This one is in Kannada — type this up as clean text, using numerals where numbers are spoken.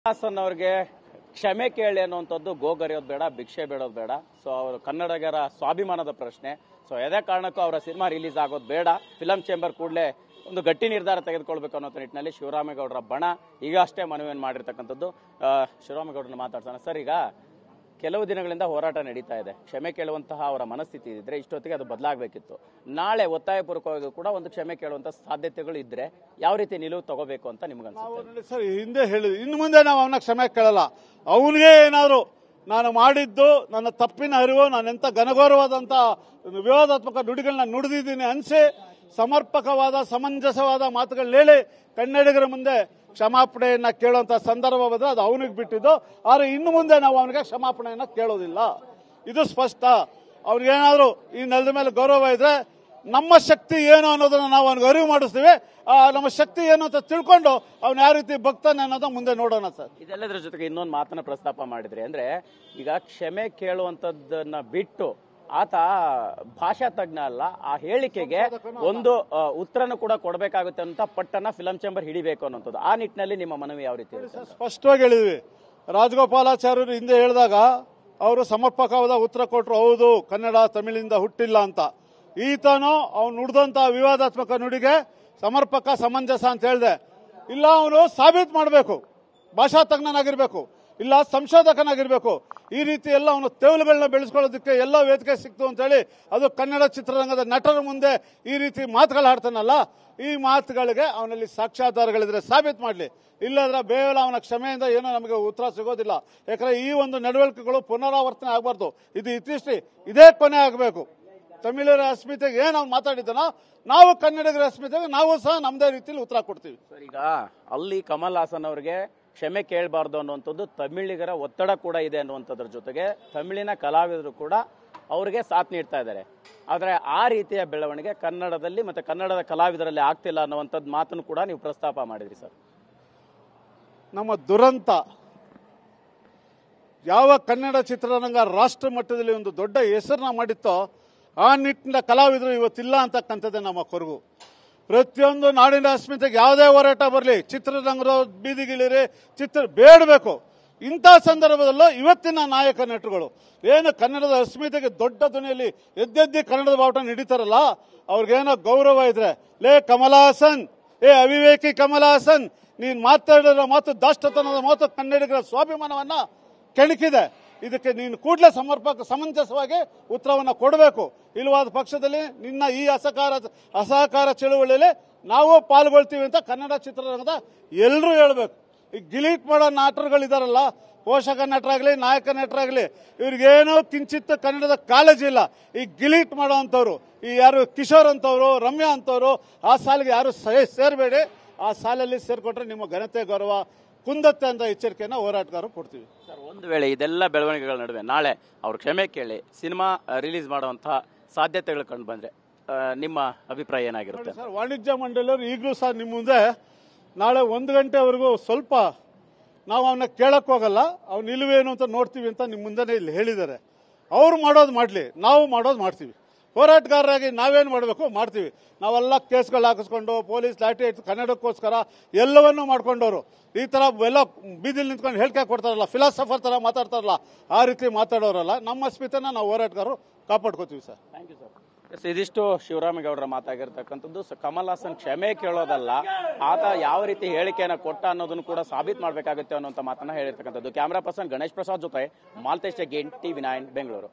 ಹಾಸನ್ ಅವ್ರಿಗೆ ಕ್ಷಮೆ ಕೇಳಿ ಅನ್ನುವಂಥದ್ದು ಗೋಗರಿಯೋದು ಬೇಡ, ಭಿಕ್ಷೆ ಬೇಡೋದು ಬೇಡ. ಸೊ ಅವರು ಕನ್ನಡಿಗರ ಸ್ವಾಭಿಮಾನದ ಪ್ರಶ್ನೆ. ಸೊ ಯಾವುದೇ ಕಾರಣಕ್ಕೂ ಅವರ ಸಿನಿಮಾ ರಿಲೀಸ್ ಆಗೋದು ಬೇಡ. ಫಿಲಂ ಚೇಂಬರ್ ಕೂಡಲೇ ಒಂದು ಗಟ್ಟಿ ನಿರ್ಧಾರ ತೆಗೆದುಕೊಳ್ಬೇಕು ಅನ್ನೋ ನಿಟ್ಟಿನಲ್ಲಿ ಶಿವರಾಮೇಗೌಡರ ಬಣ ಈಗ ಅಷ್ಟೇ ಮನವಿಯನ್ನು ಮಾಡಿರ್ತಕ್ಕಂಥದ್ದು. ಶಿವರಾಮೇಗೌಡರನ್ನ ಮಾತಾಡ್ತಾನೆ. ಸರ್, ಈಗ ಕೆಲವು ದಿನಗಳಿಂದ ಹೋರಾಟ ನಡೀತಾ ಇದೆ. ಕ್ಷಮೆ ಕೇಳುವಂತಹ ಅವರ ಮನಸ್ಥಿತಿ ಇದ್ರೆ ಇಷ್ಟೊತ್ತಿಗೆ ಅದು ಬದಲಾಗಬೇಕಿತ್ತು. ನಾಳೆ ಒತ್ತಾಯಪೂರ್ವಕವಾಗಿ ಕೂಡ ಒಂದು ಕ್ಷಮೆ ಕೇಳುವಂತ ಸಾಧ್ಯತೆಗಳು ಇದ್ರೆ ಯಾವ ರೀತಿ ನಿಲುವು ತಗೋಬೇಕು ಅಂತ ನಿಮ್ಗನ್ಸುತ್ತೆ? ಸರ್, ಹಿಂದೆ ಹೇಳಿದ್ವಿ, ಇನ್ನು ಮುಂದೆ ನಾವು ಅವನ ಕ್ಷಮೆ ಕೇಳಲ್ಲ. ಅವನಿಗೆ ಏನಾದ್ರು ನಾನು ಮಾಡಿದ್ದು ನನ್ನ ತಪ್ಪಿನ ಅರಿವು, ನಾನೆಂತ ಘನಘೋರವಾದಂತ ವಿವಾದಾತ್ಮಕ ನುಡಿಗಳನ್ನ ನುಡಿದಿದ್ದೀನಿ ಅನ್ಸಿ ಸಮರ್ಪಕವಾದ ಸಮಂಜಸವಾದ ಮಾತುಗಳನ್ನ ಹೇಳಿ ಕನ್ನಡಿಗರ ಮುಂದೆ ಕ್ಷಮಾಪಣೆಯನ್ನ ಕೇಳುವಂತ ಸಂದರ್ಭ ಬಂದ್ರೆ ಅದು ಅವನಿಗೆ ಬಿಟ್ಟಿದ್ದು. ಆದ್ರೆ ಇನ್ನು ಮುಂದೆ ನಾವು ಅವನಿಗೆ ಕ್ಷಮಾಪಣೆಯನ್ನ ಕೇಳೋದಿಲ್ಲ, ಇದು ಸ್ಪಷ್ಟ. ಅವ್ರಿಗೇನಾದ್ರು ಈ ನೆಲದ ಮೇಲೆ ಗೌರವ ಇದ್ರೆ ನಮ್ಮ ಶಕ್ತಿ ಏನು ಅನ್ನೋದನ್ನ ನಾವು ಅವನಿಗೆ ಅರಿವು ಮಾಡಿಸ್ತೀವಿ. ನಮ್ಮ ಶಕ್ತಿ ಏನು ಅಂತ ತಿಳ್ಕೊಂಡು ಅವ್ನು ಯಾವ ರೀತಿ ಭಕ್ತಾನೆ ಅನ್ನೋದ ಮುಂದೆ ನೋಡೋಣ ಸರ್. ಇದೆಲ್ಲದರ ಜೊತೆಗೆ ಇನ್ನೊಂದು ಮಾತನ್ನ ಪ್ರಸ್ತಾಪ ಮಾಡಿದ್ರಿ. ಅಂದ್ರೆ ಈಗ ಕ್ಷಮೆ ಕೇಳುವಂತದ್ದನ್ನ ಬಿಟ್ಟು ಆತ ಭಾಷಾ ತಜ್ಞ ಅಲ್ಲ, ಆ ಹೇಳಿಕೆಗೆ ಒಂದು ಉತ್ತರನು ಕೂಡ ಕೊಡಬೇಕಾಗುತ್ತೆ ಅಂತ ಪಟ್ಟನ್ನ ಫಿಲಂ ಚೇಂಬರ್ ಹಿಡಿಬೇಕು ಅನ್ನೋದು. ಆ ನಿಟ್ಟಿನಲ್ಲಿ ನಿಮ್ಮ ಮನವಿ ಯಾವ ರೀತಿ? ಸ್ಪಷ್ಟವಾಗಿ ಹೇಳಿದ್ವಿ. ರಾಜಗೋಪಾಲಾಚಾರ್ಯರು ಹಿಂದೆ ಹೇಳಿದಾಗ ಅವರು ಸಮರ್ಪಕವಾದ ಉತ್ತರ ಕೊಟ್ಟರು. ಹೌದು, ಕನ್ನಡ ತಮಿಳಿಂದ ಹುಟ್ಟಿಲ್ಲ ಅಂತ. ಈತನು ಅವ್ನು ನುಡಿದಂತ ವಿವಾದಾತ್ಮಕ ನುಡಿಗೆ ಸಮರ್ಪಕ ಸಮಂಜಸ ಅಂತ ಹೇಳಿದೆ. ಇಲ್ಲ, ಅವನು ಸಾಬೀತು ಮಾಡಬೇಕು, ಭಾಷಾ ತಜ್ಞನಾಗಿರ್ಬೇಕು, ಇಲ್ಲ ಸಂಶೋಧಕನಾಗಿರ್ಬೇಕು. ಈ ರೀತಿ ಎಲ್ಲ ಅವನು ತೇವಲುಗಳನ್ನ ಬೆಳೆಸ್ಕೊಳ್ಳೋದಕ್ಕೆ ಎಲ್ಲ ವೇದಿಕೆ ಸಿಕ್ತು ಅಂತ ಹೇಳಿ ಅದು ಕನ್ನಡ ಚಿತ್ರರಂಗದ ನಟರ ಮುಂದೆ ಈ ರೀತಿ ಮಾತುಗಳು ಆಡ್ತಾನಲ್ಲ, ಈ ಮಾತುಗಳಿಗೆ ಅವನಲ್ಲಿ ಸಾಕ್ಷ್ಯಾಧಾರಗಳಿದ್ರೆ ಸಾಬೀತು ಮಾಡಲಿ. ಇಲ್ಲದ್ರೆ ಬೇಡ ಅವನ ಕ್ಷಮೆಯಿಂದ ಏನೋ ನಮಗೆ ಉತ್ತರ ಸಿಗೋದಿಲ್ಲ. ಯಾಕಂದ್ರೆ ಈ ಒಂದು ನಡವಳಿಕೆಗಳು ಪುನರಾವರ್ತನೆ ಆಗಬಾರ್ದು. ಇದು ಇತಿಶ್ರೀ, ಇದೇ ಕೊನೆ ಆಗಬೇಕು. ತಮಿಳರ ಅಸ್ಮಿತೆಗೆ ಏನು ಅವ್ನು ಮಾತಾಡಿದ್ದಾನೋ ನಾವು ಕನ್ನಡಿಗರ ಅಸ್ಮಿತೆಗೆ ನಾವು ಸಹ ನಮ್ಮದೇ ರೀತಿಯಲ್ಲಿ ಉತ್ತರ ಕೊಡ್ತೀವಿ. ಸರ್, ಈಗ ಅಲ್ಲಿ ಕಮಲ್ ಹಾಸನ್ ಅವರಿಗೆ ಕ್ಷಮೆ ಕೇಳಬಾರ್ದು ಅನ್ನುವಂಥದ್ದು ತಮಿಳಿಗರ ಒತ್ತಡ ಕೂಡ ಇದೆ ಅನ್ನುವಂಥದ್ರ ಜೊತೆಗೆ ತಮಿಳಿನ ಕಲಾವಿದರು ಕೂಡ ಅವರಿಗೆ ಸಾಥ್ ನೀಡ್ತಾ ಇದ್ದಾರೆ. ಆದರೆ ಆ ರೀತಿಯ ಬೆಳವಣಿಗೆ ಕನ್ನಡದಲ್ಲಿ ಮತ್ತೆ ಕನ್ನಡದ ಕಲಾವಿದರಲ್ಲಿ ಆಗ್ತಿಲ್ಲ ಅನ್ನುವಂಥದ್ದು ಮಾತನ್ನು ಕೂಡ ನೀವು ಪ್ರಸ್ತಾಪ ಮಾಡಿದ್ರಿ. ಸರ್, ನಮ್ಮ ದುರಂತ ಯಾವ ಕನ್ನಡ ಚಿತ್ರರಂಗ ರಾಷ್ಟ್ರ ಮಟ್ಟದಲ್ಲಿ ಒಂದು ದೊಡ್ಡ ಹೆಸರನ್ನ ಮಾಡಿತ್ತೋ ಆ ನಿಟ್ಟಿನ ಕಲಾವಿದರು ಇವತ್ತಿಲ್ಲ ಅಂತಕ್ಕಂಥದ್ದೇ ನಮ್ಮ ಕೊರಗು. ಪ್ರತಿಯೊಂದು ನಾಡಿನ ಅಸ್ಮಿತೆಗೆ ಯಾವುದೇ ಹೋರಾಟ ಬರಲಿ, ಚಿತ್ರರಂಗದ ಬೀದಿಗಿಳಿರಿ, ಚಿತ್ರ ಬೇಡಬೇಕು. ಇಂಥ ಸಂದರ್ಭದಲ್ಲೂ ಇವತ್ತಿನ ನಾಯಕ ನಟರುಗಳು ಏನು ಕನ್ನಡದ ಅಸ್ಮಿತೆಗೆ ದೊಡ್ಡ ಧ್ವನಿಯಲ್ಲಿ ಎದ್ದೆದ್ದಿ ಕನ್ನಡದ ಬಾವುಟ ಹಿಡಿತಾರಲ್ಲ, ಅವ್ರಿಗೇನೋ ಗೌರವ ಇದ್ರೆ, ಲೇ ಕಮಲ್ ಹಾಸನ್, ಅವಿವೇಕಿ ಕಮಲ್ ಹಾಸನ್, ನೀನ್ ಮಾತಾಡಿರೋ ಮಾತು ದಾಷ್ಟತನದ ಮಾತು ಕನ್ನಡಿಗರ ಸ್ವಾಭಿಮಾನವನ್ನ ಕೆಣಕಿದೆ. ಇದಕ್ಕೆ ನೀನು ಕೂಡಲೇ ಸಮಂಜಸವಾಗಿ ಉತ್ತರವನ್ನು ಕೊಡಬೇಕು. ಇಲ್ಲವಾದ ಪಕ್ಷದಲ್ಲಿ ನಿನ್ನ ಈ ಅಸಹಕಾರ ಚಳುವಳಿಯಲ್ಲಿ ನಾವು ಪಾಲ್ಗೊಳ್ತೀವಿ ಅಂತ ಕನ್ನಡ ಚಿತ್ರರಂಗದ ಎಲ್ಲರೂ ಹೇಳಬೇಕು. ಈ ಗಿಲೀಟ್ ಮಾಡೋ ನಟರುಗಳಿದಾರಲ್ಲ, ಪೋಷಕ ನಟರಾಗ್ಲಿ ನಾಯಕ ನಟರಾಗ್ಲಿ, ಇವ್ರಿಗೇನೋ ಕಿಂಚಿತ್ ಕನ್ನಡದ ಕಾಳಜಿ ಇಲ್ಲ. ಈ ಗಿಲೀಟ್ ಮಾಡೋ ಅಂತವ್ರು, ಈ ಯಾರು ಕಿಶೋರ್ ಅಂತವ್ರು, ರಮ್ಯಾ ಅಂತವ್ರು, ಆ ಸಾಲಿಗೆ ಯಾರು ಸೇರಬೇಡಿ. ಆ ಸಾಲಲ್ಲಿ ಸೇರ್ಕೊಟ್ರೆ ನಿಮ್ಮ ಘನತೆ ಗೌರವ ಕುಂದತ್ತೆ ಅಂತ ಎಚ್ಚರಿಕೆಯನ್ನು ಹೋರಾಟಗಾರರು ಕೊಡ್ತೀವಿ. ಸರ್, ಒಂದು ವೇಳೆ ಇದೆಲ್ಲ ಬೆಳವಣಿಗೆಗಳ ನಡುವೆ ನಾಳೆ ಅವ್ರು ಕ್ಷಮೆ ಕೇಳಿ ಸಿನಿಮಾ ರಿಲೀಸ್ ಮಾಡುವಂತಹ ಸಾಧ್ಯತೆಗಳು ಕಂಡು ಬಂದ್ರೆ ನಿಮ್ಮ ಅಭಿಪ್ರಾಯ ಏನಾಗಿರುತ್ತೆ? ಸರ್, ವಾಣಿಜ್ಯ ಮಂಡಳಿಯವರು ಈಗಲೂ ಸಹ ನಿಮ್ಮ ಮುಂದೆ ನಾಳೆ 1 ಗಂಟೆವರೆಗೂ ಸ್ವಲ್ಪ ನಾವು ಅವನ್ನ ಕೇಳಕ್ ಹೋಗಲ್ಲ, ಅವ್ನ ನಿಲುವೇನು ಅಂತ ನೋಡ್ತೀವಿ ಅಂತ ನಿಮ್ಮ ಮುಂದೆ ಇಲ್ಲಿ ಹೇಳಿದ್ದಾರೆ. ಅವ್ರು ಮಾಡೋದು ಮಾಡಲಿ, ನಾವು ಮಾಡೋದು ಮಾಡ್ತೀವಿ. ಹೋರಾಟಗಾರರಾಗಿ ನಾವೇನು ಮಾಡಬೇಕು ಮಾಡ್ತೀವಿ. ನಾವೆಲ್ಲ ಕೇಸ್ಗಳು ಹಾಕಿಸ್ಕೊಂಡು ಪೊಲೀಸ್ ಲಾಠಿ ಆಯ್ತು ಕನ್ನಡಕ್ಕೋಸ್ಕರ ಎಲ್ಲವನ್ನೂ ಮಾಡ್ಕೊಂಡವರು ಈ ತರ ಎಲ್ಲ ಬೀದಿಲಿ ನಿಂತ್ಕೊಂಡು ಹೇಳಿಕೆ ಕೊಡ್ತಾರಲ್ಲ, ಫಿಲಾಸಫರ್ ತರ ಮಾತಾಡ್ತಾರಲ್ಲ, ಆ ರೀತಿ ಮಾತಾಡೋರಲ್ಲ. ನಮ್ಮ ಅಸ್ಮಿತೆನ ನಾವು ಹೋರಾಟಗಾರರು ಕಾಪಾಡ್ಕೋತೀವಿ ಸರ್. Thank you sir. ಇದಿಷ್ಟು ಶಿವರಾಮೇಗೌಡರ ಮಾತಾಗಿರ್ತಕ್ಕಂಥದ್ದು. ಕಮಲ್ ಹಾಸನ್ ಕ್ಷಮೆ ಕೇಳೋದಲ್ಲ, ಆತ ಯಾವ ರೀತಿ ಹೇಳಿಕೆಯನ್ನು ಕೊಟ್ಟ ಅನ್ನೋದನ್ನು ಕೂಡ ಸಾಬೀತು ಮಾಡಬೇಕಾಗುತ್ತೆ ಅನ್ನೋಂಥ ಮಾತನ್ನ ಹೇಳಿರ್ತಕ್ಕಂಥದ್ದು. ಕ್ಯಾಮರಾ ಪರ್ಸನ್ ಗಣೇಶ್ ಪ್ರಸಾದ್ ಜೊತೆ ಮಾಲ್ತೇಶ್ ಜಗ್ಗೇನ್, TV9 ಬೆಂಗಳೂರು.